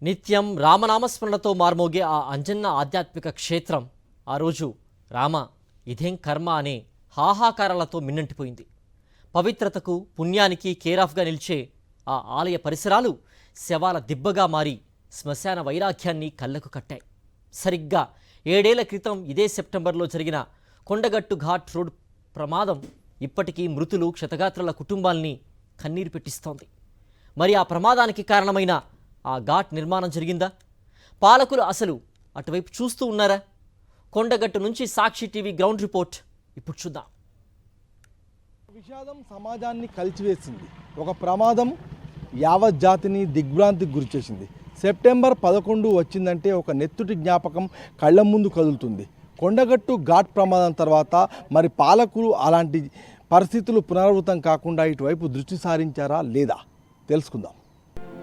నిత్యం రామనామస్మరణతో మార్మోగే ఆ అంజన్న ఆధ్యాత్మిక క్షేత్రం ఆ రోజు రామ ఇదేం కర్మ అనే హాహాకారాలతో మిన్నంటిపోయింది. పవిత్రతకు పుణ్యానికి కేరాఫ్గా నిలిచే ఆ ఆలయ పరిసరాలు శవాల దిబ్బగా మారి శ్మశాన వైరాగ్యాన్ని కళ్ళకు కట్టాయి. సరిగ్గా 7 ఏళ్ల క్రితం ఇదే సెప్టెంబర్లో జరిగిన కొండగట్టు ఘాట్ రోడ్ ప్రమాదం ఇప్పటికీ మృతులు క్షతగాత్రుల కుటుంబాల్ని కన్నీరు పెట్టిస్తోంది. మరి ఆ ప్రమాదానికి కారణమైన ఆ ఘాట్ నిర్మాణం జరిగిందా? పాలకులు అసలు అటువైపు చూస్తూ ఉన్నారా? కొండగట్టు నుంచి సాక్షి టీవీ గ్రౌండ్ రిపోర్ట్ ఇప్పుడు చూద్దాం. విషాదం సమాజాన్ని కలిచివేసింది. ఒక ప్రమాదం యావత్ జాతిని దిగ్భ్రాంతికి గురిచేసింది. సెప్టెంబర్ 11 వచ్చిందంటే ఒక నెత్తుటి జ్ఞాపకం కళ్ళ ముందు కదులుతుంది. కొండగట్టు ఘాట్ ప్రమాదం తర్వాత మరి పాలకులు అలాంటి పరిస్థితులు పునరావృతం కాకుండా ఇటువైపు దృష్టి సారించారా లేదా తెలుసుకుందాం.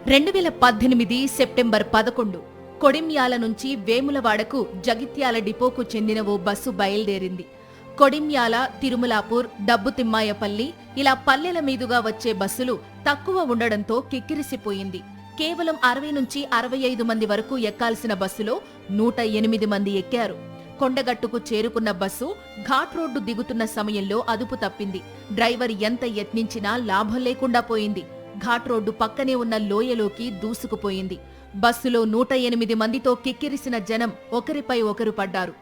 2018 సెప్టెంబర్ 11 కొడిమ్యాల నుంచి వేములవాడకు జగిత్యాల డిపోకు చెందిన ఓ బస్సు బయలుదేరింది. కొడిమ్యాల, తిరుమలాపూర్, డబ్బుతిమ్మాయపల్లి ఇలా పల్లెల మీదుగా వచ్చే బస్సులు తక్కువ ఉండడంతో కిక్కిరిసిపోయింది. కేవలం 60 నుంచి 65 మంది వరకు ఎక్కాల్సిన బస్సులో 108 మంది ఎక్కారు. కొండగట్టుకు చేరుకున్న బస్సు ఘాట్ రోడ్డు దిగుతున్న సమయంలో అదుపు తప్పింది. డ్రైవర్ ఎంత యత్నించినా లాభం లేకుండా పోయింది. ఘాట్ రోడ్డు పక్కనే ఉన్న లోయలోకి దూసుకుపోయింది. బస్సులో 108 మందితో కిక్కిరిసిన జనం ఒకరిపై ఒకరు పడ్డారు.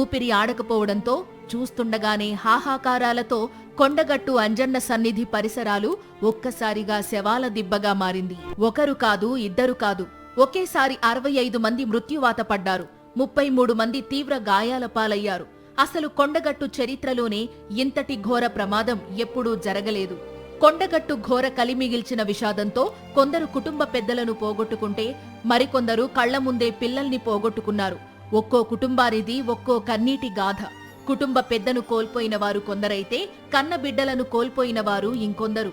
ఊపిరి ఆడకపోవడంతో చూస్తుండగానే హాహాకారాలతో కొండగట్టు అంజన్న సన్నిధి పరిసరాలు ఒక్కసారిగా శవాల దిబ్బగా మారింది. ఒకరు కాదు, ఇద్దరు కాదు, ఒకేసారి 65 మంది మృత్యువాత పడ్డారు. 33 మంది తీవ్ర గాయాల పాలయ్యారు. అసలు కొండగట్టు చరిత్రలోనే ఇంతటి ఘోర ప్రమాదం ఎప్పుడూ జరగలేదు. కొండగట్టు ఘోర కలిమిగిల్చిన విషాదంతో కొందరు కుటుంబ పెద్దలను పోగొట్టుకుంటే మరికొందరు కళ్ల ముందే పిల్లల్ని పోగొట్టుకున్నారు. ఒక్కో కుటుంబానిది ఒక్కో కన్నీటి గాథ. కుటుంబ పెద్దను కోల్పోయిన వారు కొందరైతే కన్న బిడ్డలను కోల్పోయిన వారు ఇంకొందరు.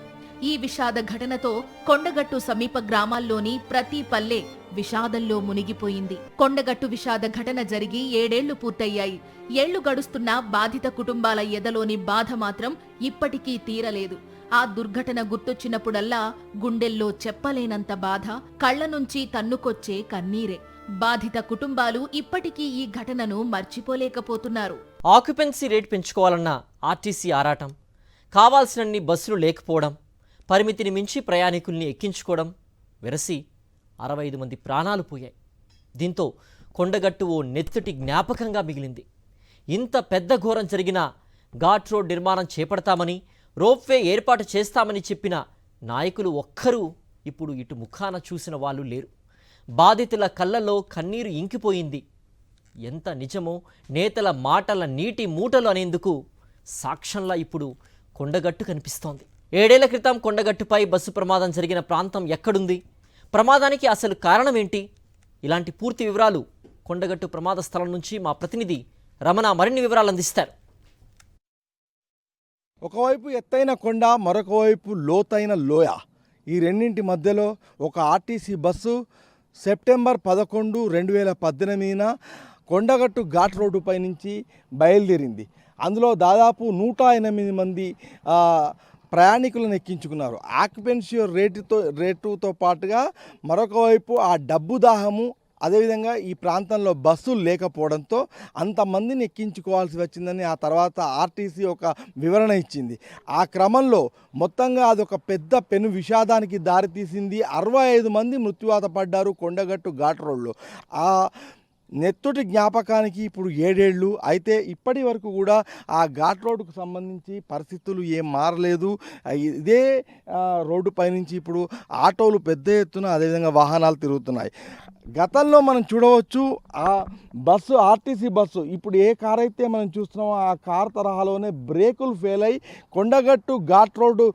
ఈ విషాద ఘటనతో కొండగట్టు సమీప గ్రామాల్లోని ప్రతి పల్లె విషాదంలో మునిగిపోయింది. కొండగట్టు విషాద ఘటన జరిగి 7 ఏళ్లు పూర్తయ్యాయి. ఏళ్లు గడుస్తున్నా బాధిత కుటుంబాల ఎదలోని బాధ మాత్రం ఇప్పటికీ తీరలేదు. ఆ దుర్ఘటన గుర్తొచ్చినప్పుడల్లా గుండెల్లో చెప్పలేనంత బాధ, కళ్ల నుంచి తన్నుకొచ్చే కన్నీరే. బాధిత కుటుంబాలు ఇప్పటికీ ఈ ఘటనను మర్చిపోలేకపోతున్నారు. ఆక్యుపెన్సీ రేట్ పెంచుకోవాలన్న ఆర్టీసీ ఆరాటం, కావాల్సినన్ని బస్సులు లేకపోవడం, పరిమితిని మించి ప్రయాణికుల్ని ఎక్కించుకోవడం వెరసి 65 మంది ప్రాణాలు పోయాయి. దీంతో కొండగట్టు ఓ నెత్తుటి జ్ఞాపకంగా మిగిలింది. ఇంత పెద్ద ఘోరం జరిగిన ఘాట్ రోడ్ నిర్మాణం చేపడతామని, రోప్వే ఏర్పాటు చేస్తామని చెప్పిన నాయకులు ఒక్కరూ ఇప్పుడు ఇటు ముఖాన చూసిన వాళ్ళు లేరు. బాధితుల కళ్ళల్లో కన్నీరు ఇంకిపోయింది. ఎంత నిజమో నేతల మాటల నీటి మూటలు అనేందుకు సాక్ష్యంలా ఇప్పుడు కొండగట్టు కనిపిస్తోంది. 7 ఏళ్ల క్రితం కొండగట్టుపై బస్సు ప్రమాదం జరిగిన ప్రాంతం ఎక్కడుంది? ప్రమాదానికి అసలు కారణమేంటి? ఇలాంటి పూర్తి వివరాలు కొండగట్టు ప్రమాద స్థలం నుంచి మా ప్రతినిధి రమణ మరిన్ని వివరాలు అందిస్తారు. ఒకవైపు ఎత్తైన కొండ, మరొక వైపు లోతైన లోయ. ఈ రెండింటి మధ్యలో ఒక RTC bus September 11, 2018 Kondagattu ghat రోడ్డుపై నుంచి బయలుదేరింది. అందులో దాదాపు 108 మంది ప్రయాణికులను ఎక్కించుకున్నారు. ఆక్యుపెన్సీ రేటుతో పాటుగా మరొక వైపు ఆ డబ్బు దాహము, అదేవిధంగా ఈ ప్రాంతంలో బస్సులు లేకపోవడంతో అంతమందిని ఎక్కించుకోవాల్సి వచ్చిందని ఆ తర్వాత ఆర్టీసీ ఒక వివరణ ఇచ్చింది. ఆ క్రమంలో మొత్తంగా అదొక పెద్ద పెను విషాదానికి దారితీసింది. 65 మంది మృత్యువాత పడ్డారు కొండగట్టు ఘాట్ రోడ్లో. ఆ నెత్తుటి జ్ఞాపకానికి ఇప్పుడు 7 ఏళ్ళు. అయితే ఇప్పటి వరకు కూడా ఆ ఘాట్ రోడ్డుకు సంబంధించి పరిస్థితులు ఏం మారలేదు. ఇదే రోడ్డుపై నుంచి ఇప్పుడు ఆటోలు పెద్ద ఎత్తున, అదేవిధంగా వాహనాలు తిరుగుతున్నాయి. గతంలో మనం చూడవచ్చు ఆ బస్సు, ఆర్టీసీ బస్సు, ఇప్పుడు ఏ కార్ అయితే మనం చూస్తున్నామో ఆ కార్ తరహాలోనే బ్రేకులు ఫెయిల్ అయి కొండగట్టు ఘాట్ రోడ్డు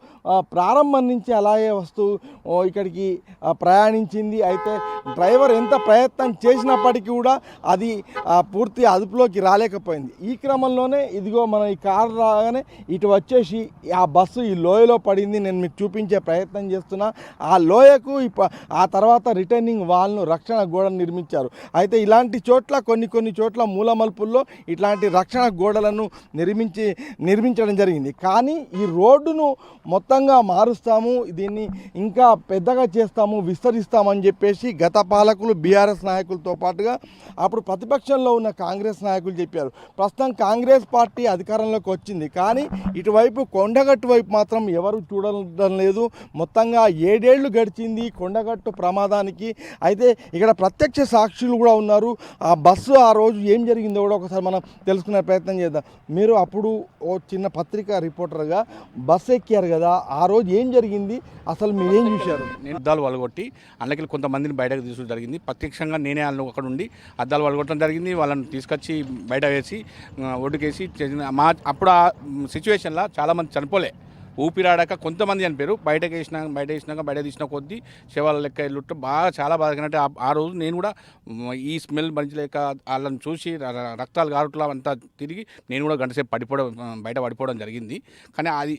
ప్రారంభం నుంచి అలాగే వస్తూ ఇక్కడికి ప్రయాణించింది. అయితే డ్రైవర్ ఎంత ప్రయత్నం చేసినప్పటికీ కూడా అది పూర్తి అదుపులోకి రాలేకపోయింది. ఈ క్రమంలోనే ఇదిగో మనం ఈ కారు రాగానే ఇటు వచ్చేసి ఆ బస్సు ఈ లోయలో పడింది. నేను మీకు చూపించే ప్రయత్నం చేస్తున్నా. ఆ లోయకు ఆ తర్వాత రిటర్నింగ్ వాల్ను రక్షణ గోడను నిర్మించారు. అయితే ఇలాంటి చోట్ల కొన్ని చోట్ల మూలమలుపుల్లో ఇట్లాంటి రక్షణ గోడలను నిర్మించడం జరిగింది. కానీ ఈ రోడ్డును మొత్తంగా మారుస్తాము, దీన్ని ఇంకా పెద్దగా చేస్తాము, విస్తరిస్తామని చెప్పేసి గత పాలకులు బీఆర్ఎస్ నాయకులతో పాటుగా అప్పుడు ప్రతిపక్షంలో ఉన్న కాంగ్రెస్ నాయకులు చెప్పారు. ప్రస్తుతం కాంగ్రెస్ పార్టీ అధికారంలోకి వచ్చింది, కానీ ఇటువైపు కొండగట్టు వైపు మాత్రం ఎవరు చూడడం లేదు. మొత్తంగా 7 ఏళ్ళు గడిచింది కొండగట్టు ప్రమాదానికి. అయితే ఇక్కడ ప్రత్యక్ష సాక్షులు కూడా ఉన్నారు. ఆ బస్సు ఆ రోజు ఏం జరిగిందో కూడా ఒకసారి మనం తెలుసుకునే ప్రయత్నం చేద్దాం. మీరు అప్పుడు ఓ చిన్న పత్రికా రిపోర్టర్గా బస్సు ఎక్కారు కదా, ఆ రోజు ఏం జరిగింది, అసలు మీరు ఏం చూశారు? నేను అద్దాలు వలగొట్టి అందులోకి కొంతమందిని బయటకు తీసుకుని జరిగింది. ప్రత్యక్షంగా నేనే వాళ్ళు అక్కడ ఉండి అద్దాలు వలగొట్టడం జరిగింది. వాళ్ళని తీసుకొచ్చి బయట వేసి ఒడ్డుకేసి అప్పుడు ఆ సిచ్యువేషన్లో చాలామంది చనిపోలే, ఊపిరాడాక కొంతమంది చనిపోయారు. బయట వేసినాక బయట తీసిన కొద్దీ శవాల లెక్క వెళ్ళుట్టు బాగా చాలా బాధకంటే ఆ రోజు నేను కూడా ఈ స్మెల్ భరించలేక వాళ్ళని చూసి రక్తాలు గారుట్లా అంతా తిరిగి నేను కూడా గంటసేపు బయట పడిపోవడం జరిగింది. కానీ అది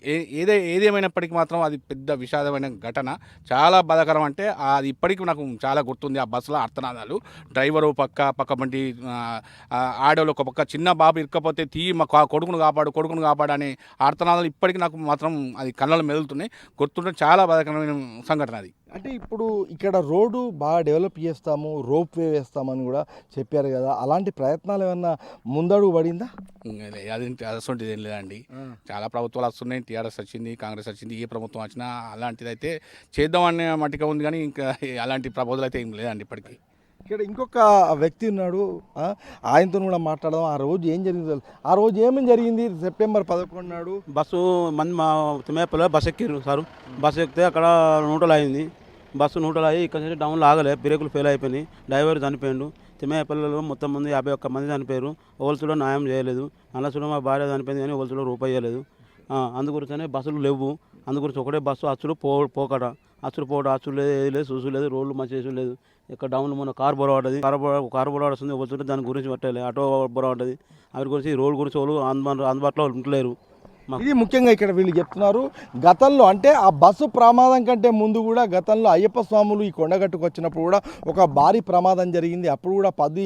ఏదేమైనప్పటికీ మాత్రం అది పెద్ద విషాదమైన ఘటన, చాలా బాధాకరం. అంటే అది ఇప్పటికీ నాకు చాలా గుర్తుంది. ఆ బస్సులో అర్థనాదాలు, డ్రైవరు పక్క బండి ఆడోళ్ళు ఒక పక్క చిన్న బాబు ఇరుక్కపోతే మా కొడుకును కాపాడు అనే ఆర్తనాదాలు ఇప్పటికీ నాకు మాత్రం అది కళ్ళలో మెదులుతున్నాయి. గుర్తుంటే చాలా బాధాకరమైన సంఘటన అది. అంటే ఇప్పుడు ఇక్కడ రోడ్డు బాగా డెవలప్ చేస్తాము, రోప్ వే వేస్తామని కూడా చెప్పారు కదా, అలాంటి ప్రయత్నాలు ఏమన్నా ముందడుగు పడిందా? అది అసలు ఏం లేదండి. చాలా ప్రభుత్వాలు వస్తున్నాయి, టీఆర్ఎస్ వచ్చింది, కాంగ్రెస్ వచ్చింది, ఏ ప్రభుత్వం వచ్చినా అలాంటిది అయితే చేద్దామనే మట్టిగా ఉంది. కానీ ఇంకా అలాంటి ప్రపోజల్ అయితే ఏం లేదండి ఇప్పటికీ. ఇక్కడ ఇంకొక వ్యక్తి ఉన్నాడు, ఆయనతో కూడా మాట్లాడదాం. ఆ రోజు ఏం జరిగింది, ఆ రోజు ఏమేమి జరిగింది? సెప్టెంబర్ 11 నాడు బస్సు మంది మా తుమ్మేపల్లి బస్సు ఎక్కిర్రు సారు. బస్సు ఎక్కితే అక్కడ న్యూట్రల్ అయింది. బస్సు న్యూట్రల్ అయ్యి ఇక్కడ నుంచి డౌన్లో ఆగలే, బ్రేకులు ఫెయిల్ అయిపోయినాయి. డ్రైవర్ చనిపోయిండు. తిమ్మేపల్లిలో మొత్తం మంది 51 మంది చనిపోయారు. ఓల్సులో న్యాయం చేయలేదు. అల్లసులో మా భార్య చనిపోయింది, కానీ ఓల్సులో రూపాయి చేయలేదు. అందుగురించనే బస్సులు లేవు. అందుగురించి ఒకటే బస్సు అచ్చులు పోకట, అచ్చులు పోవడం, అచ్చులు లేదు, ఏది లేదు, చూసు లేదు, రోడ్లు మంచి చేసు లేదు. ఇక్కడ డౌన్లో మొన్న కారు బొరవాడది, కారు బొరవాడుతుంది. వస్తుంటే దాని గురించి పట్టాలి, ఆటో బొరవాడది. వాటి గురించి రోడ్డు గురించి వాళ్ళు అందుబాటులో ఉంటలేరు. ఇది ముఖ్యంగా ఇక్కడ వీళ్ళు చెప్తున్నారు. గతంలో అంటే ఆ బస్సు ప్రమాదం కంటే ముందు కూడా గతంలో అయ్యప్ప స్వాములు ఈ కొండగట్టుకు వచ్చినప్పుడు కూడా ఒక భారీ ప్రమాదం జరిగింది. అప్పుడు కూడా 10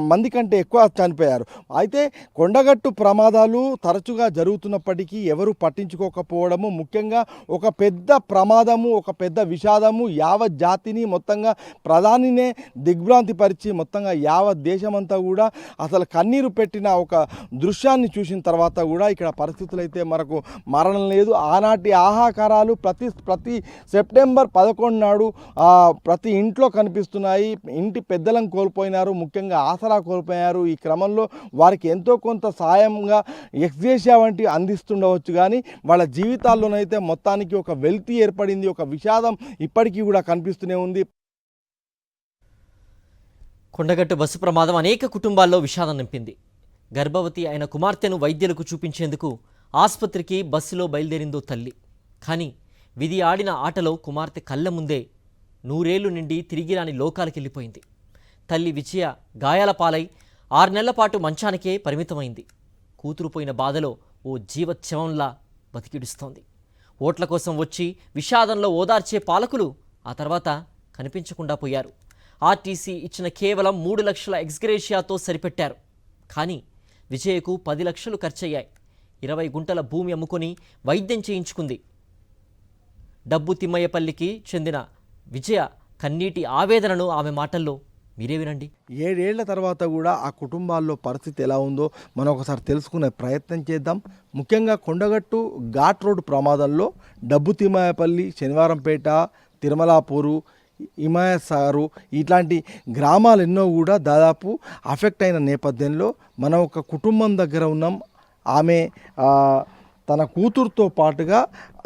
మంది కంటే ఎక్కువ చనిపోయారు. అయితే కొండగట్టు ప్రమాదాలు తరచుగా జరుగుతున్నప్పటికీ ఎవరు పట్టించుకోకపోవడము, ముఖ్యంగా ఒక పెద్ద ప్రమాదము, ఒక పెద్ద విషాదము యావత్ జాతిని మొత్తంగా ప్రధానినే దిగ్భ్రాంతి పరిచి మొత్తంగా యావత్ దేశమంతా కూడా అసలు కన్నీరు పెట్టిన ఒక దృశ్యాన్ని చూసిన తర్వాత కూడా ఇక్కడ పరిస్థితులు అయితే మనకు మరణం లేదు. ఆనాటి ఆహాకారాలు ప్రతి సెప్టెంబర్ 11 నాడు ప్రతి ఇంట్లో కనిపిస్తున్నాయి. ఇంటి పెద్దలను కోల్పోయినారు, ముఖ్యంగా ఆసరా కోల్పోయారు. ఈ క్రమంలో వారికి ఎంతో కొంత సాయంగా ఎక్స్గ్రేషియా వంటి అందిస్తుండవచ్చు, కానీ వాళ్ళ జీవితాల్లోనైతే మొత్తానికి ఒక వెల్తీ ఏర్పడింది, ఒక విషాదం ఇప్పటికీ కూడా కనిపిస్తూనే ఉంది. కొండగట్టు బస్సు ప్రమాదం అనేక కుటుంబాల్లో విషాదం నింపింది. గర్భవతి అయిన కుమార్తెను వైద్యులకు చూపించేందుకు ఆసుపత్రికి బస్సులో బయలుదేరిందో తల్లి. కానీ విధి ఆడిన ఆటలో కుమార్తె కళ్ళ ముందే 100 ఏళ్లు నిండి తిరిగి రాని లోకాలకి వెళ్ళిపోయింది. తల్లి విజయ గాయాల పాలై 6 నెలల పాటు మంచానికే పరిమితమైంది. కూతురు పోయిన బాధలో ఓ జీవచ్ఛవంలా బతికిడుస్తోంది. ఓట్ల కోసం వచ్చి విషాదంలో ఓదార్చే పాలకులు ఆ తర్వాత కనిపించకుండా పోయారు. ఆర్టీసీ ఇచ్చిన కేవలం 3 లక్షల ఎక్స్గ్రేషియాతో సరిపెట్టారు. కానీ విజయకు 10 లక్షలు ఖర్చయ్యాయి. 20 గుంటల భూమి అమ్ముకొని వైద్యం చేయించుకుంది. డబ్బు తిమ్మయ్యపల్లికి చెందిన విజయ కన్నీటి ఆవేదనను ఆమె మాటల్లో మీరే వినండి. 7 ఏళ్ల తర్వాత కూడా ఆ కుటుంబాల్లో పరిస్థితి ఎలా ఉందో మనం ఒకసారి తెలుసుకునే ప్రయత్నం చేద్దాం. ముఖ్యంగా కొండగట్టు ఘాట్ రోడ్డు ప్రమాదంలో డబ్బు తిమ్మయ్యపల్లి, శనివారంపేట, తిరుమలాపూరు, హిమాయత్ ఇట్లాంటి గ్రామాలు ఎన్నో కూడా దాదాపు అఫెక్ట్ అయిన నేపథ్యంలో మనం ఒక కుటుంబం దగ్గర ఉన్నాం. ఆమె తన కూతురుతో పాటుగా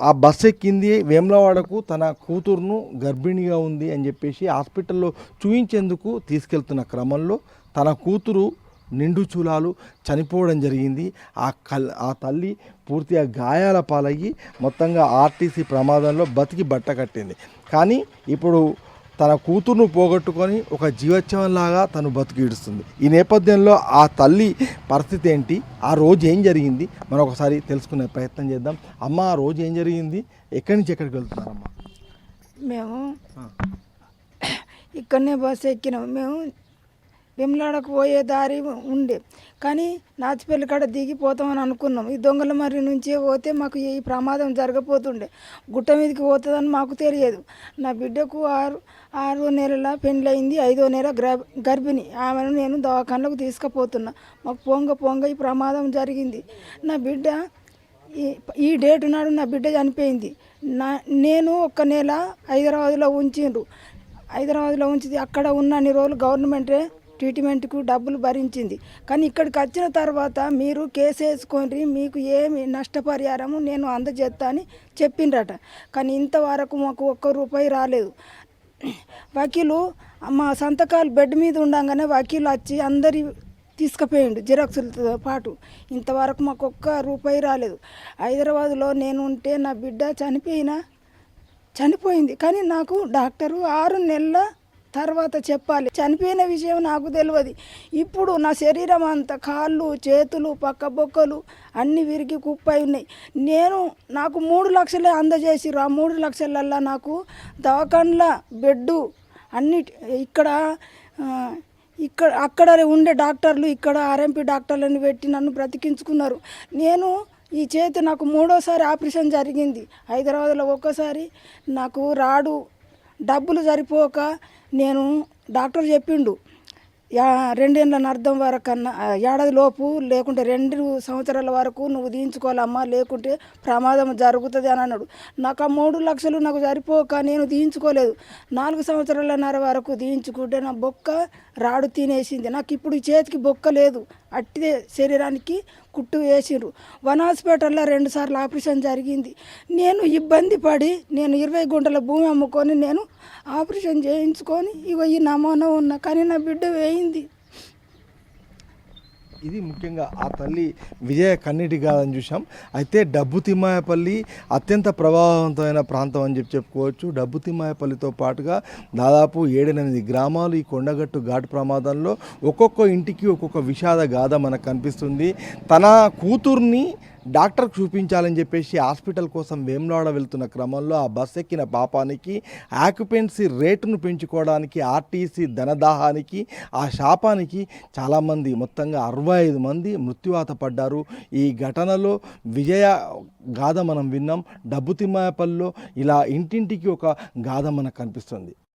ఆ బస్సు ఎక్కింది. వేములవాడకు తన కూతురును గర్భిణిగా ఉంది అని చెప్పేసి హాస్పిటల్లో చూయించేందుకు తీసుకెళ్తున్న క్రమంలో తన కూతురు నిండు చూలాలు చనిపోవడం జరిగింది. ఆ తల్లి పూర్తిగా గాయాల పాలయ్యి మొత్తంగా ఆర్టీసీ ప్రమాదంలో బతికి బట్ట కట్టింది. కానీ ఇప్పుడు తన కూతురును పోగొట్టుకొని ఒక జీవోత్సవంలాగా తను బతికిడుస్తుంది. ఈ నేపథ్యంలో ఆ తల్లి పరిస్థితి ఏంటి, ఆ రోజు ఏం జరిగింది మనం ఒకసారి తెలుసుకునే ప్రయత్నం చేద్దాం. అమ్మ, ఆ రోజు ఏం జరిగింది, ఎక్కడి నుంచి ఎక్కడికి వెళ్తున్నారమ్మా? మేము ఇక్కడనే బస్సు ఎక్కినాం. మేము వెమ్లాడకు పోయే దారి ఉండే, కానీ నాచిపల్లి కాడ దిగిపోతామని అనుకున్నాం. ఈ దొంగల మర్రి నుంచే పోతే మాకు ఈ ప్రమాదం జరగపోతుండే. గుట్ట మీదకి పోతుందని మాకు తెలియదు. నా బిడ్డకు ఆరో నెలల పెళ్ళయింది, 5వ నెల గర్భిణి. ఆమెను నేను దవాఖానలకు తీసుకుపోతున్నా. మాకు పొంగ ఈ ప్రమాదం జరిగింది. నా బిడ్డ ఈ డేటు నాడు నా బిడ్డ చనిపోయింది. నేను 1 నెల హైదరాబాద్లో ఉంచింది. అక్కడ ఉన్నన్ని రోజులు గవర్నమెంటే ట్రీట్మెంట్కు డబ్బులు భరించింది. కానీ ఇక్కడికి వచ్చిన తర్వాత మీరు కేసు వేసుకొని మీకు ఏమి నష్టపరిహారము నేను అందజేస్తా అని చెప్పిండ్రట. కానీ ఇంతవరకు మాకు ₹1 రాలేదు. వకీలు మా సంతకాలు బెడ్ మీద ఉండగానే వకీలు వచ్చి అందరి తీసుకుపోయిండు జిరాక్సులతో పాటు. ఇంతవరకు మాకు ₹1 రాలేదు. హైదరాబాద్లో నేను ఉంటే నా బిడ్డ చనిపోయింది. కానీ నాకు డాక్టరు 6 నెలల తర్వాత చెప్పాలి. చనిపోయిన విషయం నాకు తెలియదు. ఇప్పుడు నా శరీరం అంతా, కాళ్ళు, చేతులు, పక్క బొక్కలు అన్నీ విరిగి కుప్పై ఉన్నాయి. నాకు 3 లక్షలే అందజేసిర్రు. ఆ 3 లక్షలల్లో నాకు దవాఖానల బెడ్డు అన్ని అక్కడ ఉండే డాక్టర్లు ఇక్కడ ఆర్ఎంపీ డాక్టర్లను పెట్టి నన్ను బ్రతికించుకున్నారు. ఈ చేతి నాకు 3వసారి ఆపరేషన్ జరిగింది. హైదరాబాద్లో ఒక్కసారి నాకు డబ్బులు సరిపోక డాక్టర్ చెప్పిండు 2 ఏళ్ళ అర్థం వరకన్నా ఏడాది లోపు లేకుంటే 2 సంవత్సరాల వరకు నువ్వు తీయించుకోవాలమ్మా, లేకుంటే ప్రమాదం జరుగుతుంది అని అన్నాడు. నాకు ఆ 3 లక్షలు నాకు సరిపోక నేను తీయించుకోలేదు. 4 సంవత్సరాలన్నర వరకు తీయించుకుంటే నా బొక్క రాడు తినేసింది. నాకు ఇప్పుడు ఈ చేతికి బొక్క లేదు, అట్టిదే శరీరానికి కుట్టు వేసిండ్రు. వన్ హాస్పిటల్లో 2 సార్లు ఆపరేషన్ జరిగింది. నేను ఇబ్బంది పడి 20 గుంటల భూమి అమ్ముకొని నేను ఆపరేషన్ చేయించుకొని ఈ నమూనా ఉన్నా. కానీ నా బిడ్డ వేయింది. ఇది ముఖ్యంగా ఆ తల్లి విజయ కన్నీటి గాథను చూసాం. అయితే డబ్బు తిమ్మాయపల్లి అత్యంత ప్రభావవంతమైన ప్రాంతం అని చెప్పుకోవచ్చు. డబ్బు తిమ్మాయపల్లితో పాటుగా దాదాపు 7-8 గ్రామాలు ఈ కొండగట్టు ఘాటు ప్రమాదంలో ఒక్కొక్క ఇంటికి ఒక్కొక్క విషాద గాథ మనకు కనిపిస్తుంది. తన కూతుర్ని డాక్టర్కి చూపించాలని చెప్పేసి హాస్పిటల్ కోసం వేములవాడ వెళ్తున్న క్రమంలో ఆ బస్ ఎక్కిన పాపానికి, ఆక్యుపెన్సీ రేటును పెంచుకోవడానికి, ఆర్టీసీ ధనదాహానికి, ఆ శాపానికి చాలామంది, మొత్తంగా 65 మంది మృత్యువాత పడ్డారు. ఈ ఘటనలో విజయ గాథ మనం విన్నాం. డబ్బు తిమ్మాయపల్లిలో ఇలా ఇంటింటికి ఒక గాథ మనకు కనిపిస్తుంది.